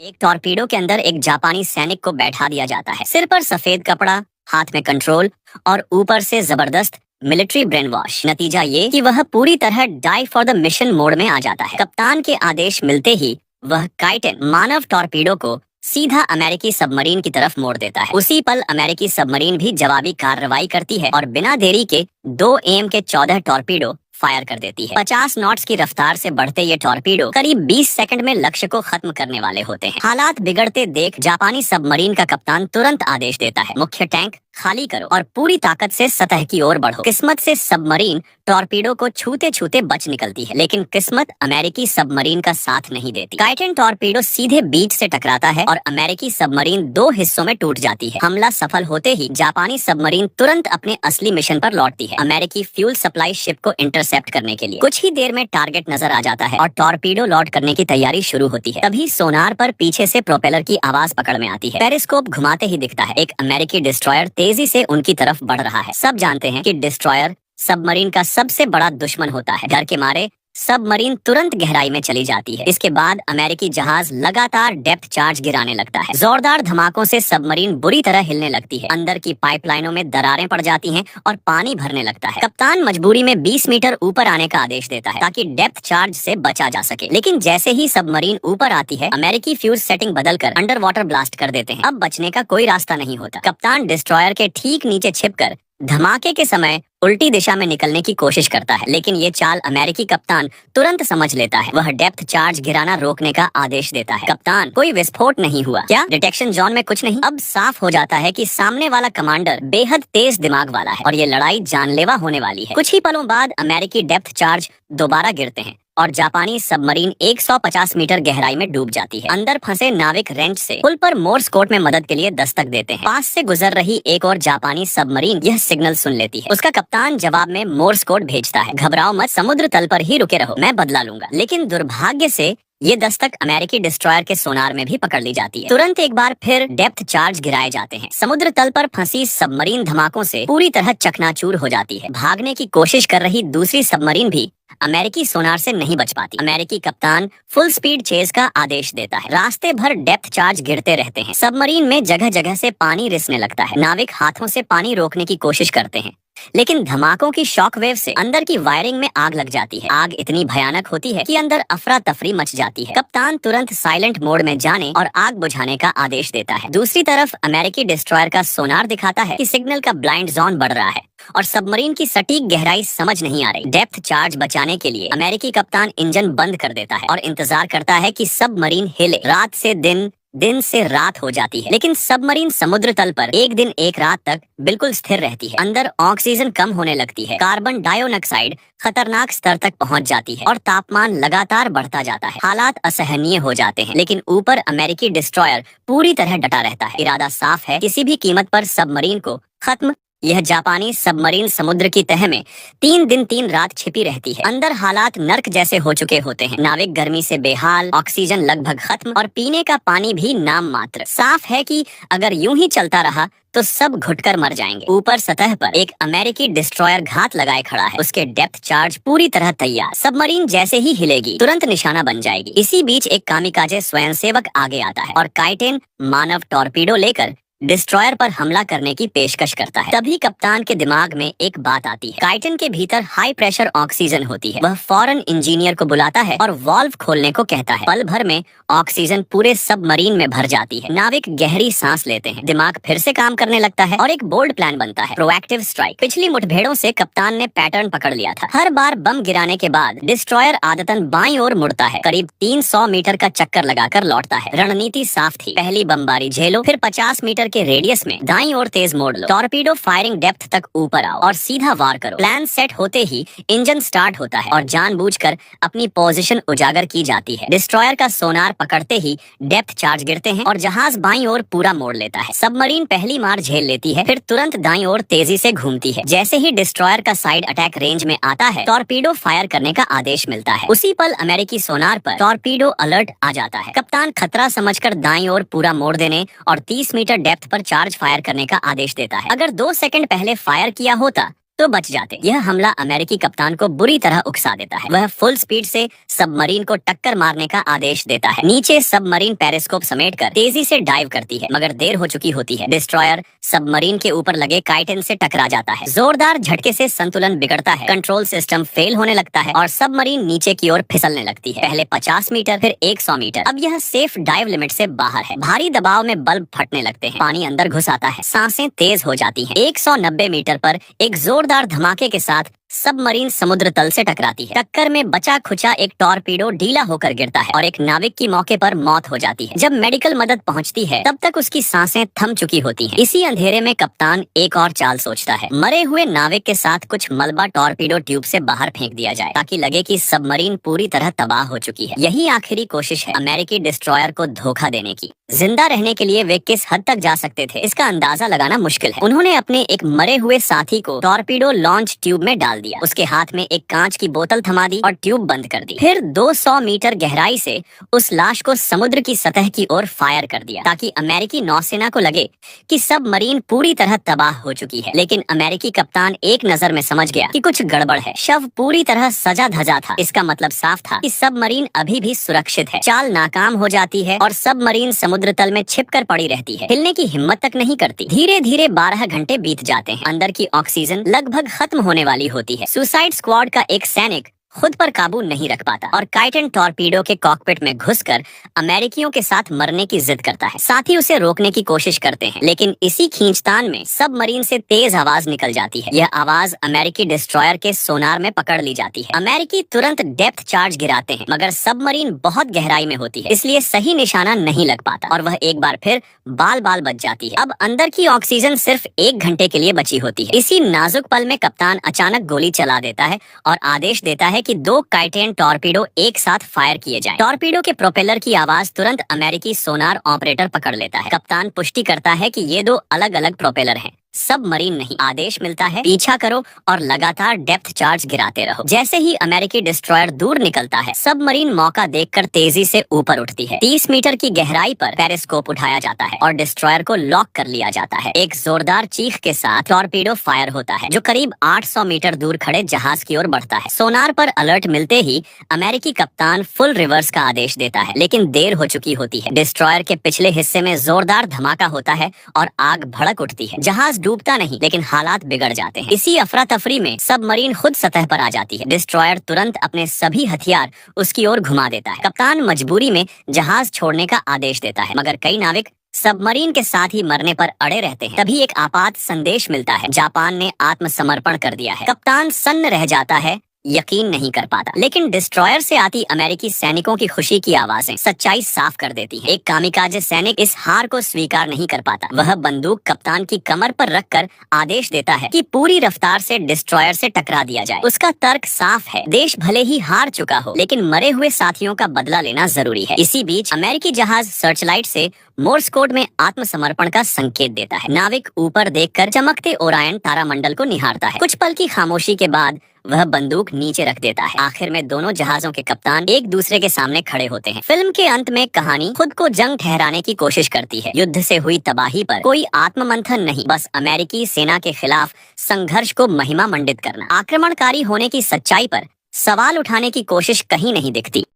एक टॉर्पीडो के अंदर एक जापानी सैनिक को बैठा दिया जाता है। सिर पर सफेद कपड़ा, हाथ में कंट्रोल और ऊपर से जबरदस्त मिलिट्री ब्रेन वॉश। नतीजा ये कि वह पूरी तरह die for the mission mode में आ जाता है। कप्तान के आदेश मिलते ही वह काइटन मानव टॉर्पीडो को सीधा अमेरिकी सबमरीन की तरफ मोड़ देता है। उसी पल अमेरिकी सबमरीन भी जवाबी कार्रवाई करती है और बिना देरी के 2 एम के 14 टॉर्पीडो फायर कर देती है। 50 नॉट्स की रफ्तार से बढ़ते ये टॉर्पीडो करीब 20 सेकंड में लक्ष्य को खत्म करने वाले होते हैं। हालात बिगड़ते देख जापानी सबमरीन का कप्तान तुरंत आदेश देता है, मुख्य टैंक खाली करो और पूरी ताकत से सतह की ओर बढ़ो। किस्मत से सबमरीन टॉर्पीडो को छूते छूते बच निकलती है, लेकिन किस्मत अमेरिकी सबमरीन का साथ नहीं देती। काइटन टॉर्पीडो सीधे बीच से टकराता है और अमेरिकी सबमरीन 2 हिस्सों में टूट जाती है। हमला सफल होते ही जापानी सबमरीन तुरंत अपने असली मिशन पर लौटती है, अमेरिकी फ्यूल सप्लाई शिप को इंटरसेप्ट करने के लिए। कुछ ही देर में टारगेट नजर आ जाता है और टॉर्पीडो लॉन्च करने की तैयारी शुरू होती है। तभी सोनार पर पीछे से प्रोपेलर की आवाज पकड़ में आती है। पेरिस्कोप घुमाते ही दिखता है एक अमेरिकी डिस्ट्रॉयर तेजी से उनकी तरफ बढ़ रहा है। सब जानते हैं कि डिस्ट्रॉयर सबमरीन का सबसे बड़ा दुश्मन होता है। डर के मारे सबमरीन तुरंत गहराई में चली जाती है। इसके बाद अमेरिकी जहाज लगातार डेप्थ चार्ज गिराने लगता है। जोरदार धमाकों से सबमरीन बुरी तरह हिलने लगती है। अंदर की पाइपलाइनों में दरारें पड़ जाती हैं और पानी भरने लगता है। कप्तान मजबूरी में 20 मीटर ऊपर आने का आदेश देता है ताकि डेप्थ चार्ज से बचा जा सके, लेकिन जैसे ही सबमरीन ऊपर आती है अमेरिकी फ्यूज सेटिंग बदलकर अंडर वाटर ब्लास्ट कर देते हैं। अब बचने का कोई रास्ता नहीं होता। कप्तान डिस्ट्रॉयर के ठीक नीचे छिपकर धमाके के समय उल्टी दिशा में निकलने की कोशिश करता है, लेकिन ये चाल अमेरिकी कप्तान तुरंत समझ लेता है। वह डेप्थ चार्ज गिराना रोकने का आदेश देता है। कप्तान, कोई विस्फोट नहीं हुआ क्या? डिटेक्शन जोन में कुछ नहीं? अब साफ हो जाता है कि सामने वाला कमांडर बेहद तेज दिमाग वाला है और ये लड़ाई जानलेवा होने वाली है। कुछ ही पलों बाद अमेरिकी डेप्थ चार्ज दोबारा गिरते हैं और जापानी सबमरीन 150 मीटर गहराई में डूब जाती है। अंदर फंसे नाविक रेंच से पुल पर मोर्स कोड में मदद के लिए दस्तक देते हैं। पास से गुजर रही एक और जापानी सबमरीन यह सिग्नल सुन लेती है। उसका कप्तान जवाब में मोर्स कोड भेजता है, घबराओ मत, समुद्र तल पर ही रुके रहो, मैं बदला लूंगा। लेकिन दुर्भाग्य से ये दस्तक अमेरिकी डिस्ट्रॉयर के सोनार में भी पकड़ ली जाती है। तुरंत एक बार फिर डेप्थ चार्ज गिराए जाते हैं। समुद्र तल पर फंसी सबमरीन धमाकों से पूरी तरह चकनाचूर हो जाती है। भागने की कोशिश कर रही दूसरी सबमरीन भी अमेरिकी सोनार से नहीं बच पाती। अमेरिकी कप्तान फुल स्पीड चेज का आदेश देता है। रास्ते भर डेप्थ चार्ज गिरते रहते हैं। सबमरीन में जगह जगह से पानी रिसने लगता है। नाविक हाथों से पानी रोकने की कोशिश करते हैं, लेकिन धमाकों की शॉक वेव से अंदर की वायरिंग में आग लग जाती है। आग इतनी भयानक होती है कि अंदर अफरा तफरी मच जाती है। कप्तान तुरंत साइलेंट मोड में जाने और आग बुझाने का आदेश देता है। दूसरी तरफ अमेरिकी डिस्ट्रॉयर का सोनार दिखाता है कि सिग्नल का ब्लाइंड जोन बढ़ रहा है और सबमरीन की सटीक गहराई समझ नहीं आ रही। डेप्थ चार्ज बचाने के लिए अमेरिकी कप्तान इंजन बंद कर देता है और इंतजार करता है कि सबमरीन हिले। रात से दिन, दिन से रात हो जाती है, लेकिन सबमरीन समुद्र तल पर एक दिन एक रात तक बिल्कुल स्थिर रहती है। अंदर ऑक्सीजन कम होने लगती है, कार्बन डाइऑक्साइड खतरनाक स्तर तक पहुंच जाती है और तापमान लगातार बढ़ता जाता है। हालात असहनीय हो जाते हैं, लेकिन ऊपर अमेरिकी डिस्ट्रॉयर पूरी तरह डटा रहता है। इरादा साफ है, किसी भी कीमत पर सबमरीन को खत्म। यह जापानी सबमरीन समुद्र की तह में 3 दिन 3 रात छिपी रहती है। अंदर हालात नर्क जैसे हो चुके होते हैं। नाविक गर्मी से बेहाल, ऑक्सीजन लगभग खत्म और पीने का पानी भी नाम मात्र। साफ है कि अगर यूं ही चलता रहा तो सब घुटकर मर जाएंगे। ऊपर सतह पर एक अमेरिकी डिस्ट्रॉयर घात लगाए खड़ा है, उसके डेप्थ चार्ज पूरी तरह तैयार। सबमरीन जैसे ही हिलेगी तुरंत निशाना बन जाएगी। इसी बीच एक कामिकाजे स्वयंसेवक आगे आता है और काइटेन मानव टॉर्पीडो लेकर डिस्ट्रॉयर पर हमला करने की पेशकश करता है। तभी कप्तान के दिमाग में एक बात आती है। काइटन के भीतर हाई प्रेशर ऑक्सीजन होती है। वह फौरन इंजीनियर को बुलाता है और वाल्व खोलने को कहता है। पल भर में ऑक्सीजन पूरे सबमरीन में भर जाती है। नाविक गहरी सांस लेते हैं, दिमाग फिर से काम करने लगता है और एक बोल्ड प्लान बनता है, प्रोएक्टिव स्ट्राइक। पिछली मुठभेड़ों से कप्तान ने पैटर्न पकड़ लिया था। हर बार बम गिराने के बाद डिस्ट्रॉयर आदतन बाईं ओर मुड़ता है, करीब 300 मीटर का चक्कर लगाकर लौटता है। रणनीति साफ थी, पहली बमबारी झेलो, फिर 50 मीटर के रेडियस में दाईं ओर तेज मोड़ लो, टॉर्पीडो फायरिंग डेप्थ तक ऊपर आओ और सीधा वार करो। प्लान सेट होते ही इंजन स्टार्ट होता है और जानबूझकर अपनी पोजीशन उजागर की जाती है। डिस्ट्रॉयर का सोनार पकड़ते ही डेप्थ चार्ज गिरते हैं और जहाज बाईं ओर पूरा मोड़ लेता है। सबमरीन पहली मार झेल लेती है, फिर तुरंत दाईं ओर तेजी से घूमती है। जैसे ही डिस्ट्रॉयर का साइड अटैक रेंज में आता है, टॉर्पीडो फायर करने का आदेश मिलता है। उसी पल अमेरिकी सोनार पर टॉर्पीडो अलर्ट आ जाता है। कप्तान खतरा समझकर दाईं ओर पूरा मोड़ देने और 30 मीटर डेप्थ पर चार्ज फायर करने का आदेश देता है। अगर 2 सेकंड पहले फायर किया होता तो बच जाते। यह हमला अमेरिकी कप्तान को बुरी तरह उकसा देता है। वह फुल स्पीड से सबमरीन को टक्कर मारने का आदेश देता है। नीचे सबमरीन पेरिस्कोप समेटकर तेजी से डाइव करती है, मगर देर हो चुकी होती है। डिस्ट्रॉयर सबमरीन के ऊपर लगे काइटन से टकरा जाता है। जोरदार झटके से संतुलन बिगड़ता है, कंट्रोल सिस्टम फेल होने लगता है और सबमरीन नीचे की ओर फिसलने लगती है। पहले 50 मीटर, फिर 100 मीटर। अब यह सेफ डाइव लिमिट से बाहर है। भारी दबाव में बल्ब फटने लगते हैं, पानी अंदर घुस आता है, सांसें तेज हो जाती हैं। 190 मीटर पर एक जोरदार धमाके के साथ सबमरीन समुद्र तल से टकराती है। टक्कर में बचा खुचा एक टॉर्पीडो ढीला होकर गिरता है और एक नाविक की मौके पर मौत हो जाती है। जब मेडिकल मदद पहुंचती है तब तक उसकी सांसें थम चुकी होती हैं। इसी अंधेरे में कप्तान एक और चाल सोचता है। मरे हुए नाविक के साथ कुछ मलबा टॉर्पीडो ट्यूब से बाहर फेंक दिया जाए ताकि लगे कि सबमरीन पूरी तरह तबाह हो चुकी है। यही आखिरी कोशिश है अमेरिकी डिस्ट्रॉयर को धोखा देने की। जिंदा रहने के लिए वे किस हद तक जा सकते थे, इसका अंदाजा लगाना मुश्किल है। उन्होंने अपने एक मरे हुए साथी को टॉर्पीडो लॉन्च ट्यूब में डाल दिया, उसके हाथ में एक कांच की बोतल थमा दी और ट्यूब बंद कर दी। फिर 200 मीटर गहराई से उस लाश को समुद्र की सतह की ओर फायर कर दिया ताकि अमेरिकी नौसेना को लगे कि सबमरीन पूरी तरह तबाह हो चुकी है। लेकिन अमेरिकी कप्तान एक नजर में समझ गया कि कुछ गड़बड़ है। शव पूरी तरह सजा धजा था। इसका मतलब साफ था कि सबमरीन अभी भी सुरक्षित है। चाल नाकाम हो जाती है और सबमरीन समुद्र तल में छिपकर पड़ी रहती है, हिलने की हिम्मत तक नहीं करती। धीरे धीरे 12 घंटे बीत जाते हैं। अंदर की ऑक्सीजन लगभग खत्म होने वाली होती है। सुसाइड स्क्वाड का एक सैनिक खुद पर काबू नहीं रख पाता और काइटन टॉर्पीडो के कॉकपिट में घुसकर अमेरिकियों के साथ मरने की जिद करता है। साथी उसे रोकने की कोशिश करते हैं, लेकिन इसी खींचतान में सबमरीन से तेज आवाज निकल जाती है। यह आवाज अमेरिकी डिस्ट्रॉयर के सोनार में पकड़ ली जाती है। अमेरिकी तुरंत डेप्थ चार्ज गिराते हैं, मगर सबमरीन बहुत गहराई में होती है, इसलिए सही निशाना नहीं लग पाता और वह एक बार फिर बाल बाल बच जाती है। अब अंदर की ऑक्सीजन सिर्फ 1 घंटे के लिए बची होती है। इसी नाजुक पल में कप्तान अचानक गोली चला देता है और आदेश देता है कि 2 काइटेन टॉर्पीडो एक साथ फायर किए जाएं। टॉर्पीडो के प्रोपेलर की आवाज तुरंत अमेरिकी सोनार ऑपरेटर पकड़ लेता है। कप्तान पुष्टि करता है कि ये 2 अलग अलग प्रोपेलर हैं, सबमरीन नहीं। आदेश मिलता है पीछा करो और लगातार डेप्थ चार्ज गिराते रहो। जैसे ही अमेरिकी डिस्ट्रॉयर दूर निकलता है, सबमरीन मौका देखकर तेजी से ऊपर उठती है। 30 मीटर की गहराई पर पेरिस्कोप उठाया जाता है और डिस्ट्रॉयर को लॉक कर लिया जाता है। एक जोरदार चीख के साथ टॉर्पीडो फायर होता है, जो करीब 800 मीटर दूर खड़े जहाज की ओर बढ़ता है। सोनार पर अलर्ट मिलते ही अमेरिकी कप्तान फुल रिवर्स का आदेश देता है, लेकिन देर हो चुकी होती है। डिस्ट्रॉयर के पिछले हिस्से में जोरदार धमाका होता है और आग भड़क उठती है। जहाज डूबता नहीं, लेकिन हालात बिगड़ जाते हैं। इसी अफरा तफरी में सबमरीन खुद सतह पर आ जाती है। डिस्ट्रॉयर तुरंत अपने सभी हथियार उसकी ओर घुमा देता है। कप्तान मजबूरी में जहाज छोड़ने का आदेश देता है, मगर कई नाविक सबमरीन के साथ ही मरने पर अड़े रहते हैं। तभी एक आपात संदेश मिलता है, जापान ने आत्मसमर्पण कर दिया है। कप्तान सन्न रह जाता है, यकीन नहीं कर पाता। लेकिन डिस्ट्रॉयर से आती अमेरिकी सैनिकों की खुशी की आवाजें सच्चाई साफ कर देती हैं। एक कामिकाजे सैनिक इस हार को स्वीकार नहीं कर पाता। वह बंदूक कप्तान की कमर पर रखकर आदेश देता है कि पूरी रफ्तार से डिस्ट्रॉयर से टकरा दिया जाए। उसका तर्क साफ है, देश भले ही हार चुका हो, लेकिन मरे हुए साथियों का बदला लेना जरूरी है। इसी बीच अमेरिकी जहाज सर्चलाइट से मोर्स कोड में आत्मसमर्पण का संकेत देता है। नाविक ऊपर देखकर चमकते ओरायन तारामंडल को निहारता है। कुछ पल की खामोशी के बाद वह बंदूक नीचे रख देता है। आखिर में दोनों जहाजों के कप्तान एक दूसरे के सामने खड़े होते हैं। फिल्म के अंत में कहानी खुद को जंग ठहराने की कोशिश करती है। युद्ध से हुई तबाही पर कोई आत्ममंथन नहीं, बस अमेरिकी सेना के खिलाफ संघर्ष को महिमा मंडित करना। आक्रमणकारी होने की सच्चाई पर सवाल उठाने की कोशिश कहीं नहीं दिखती।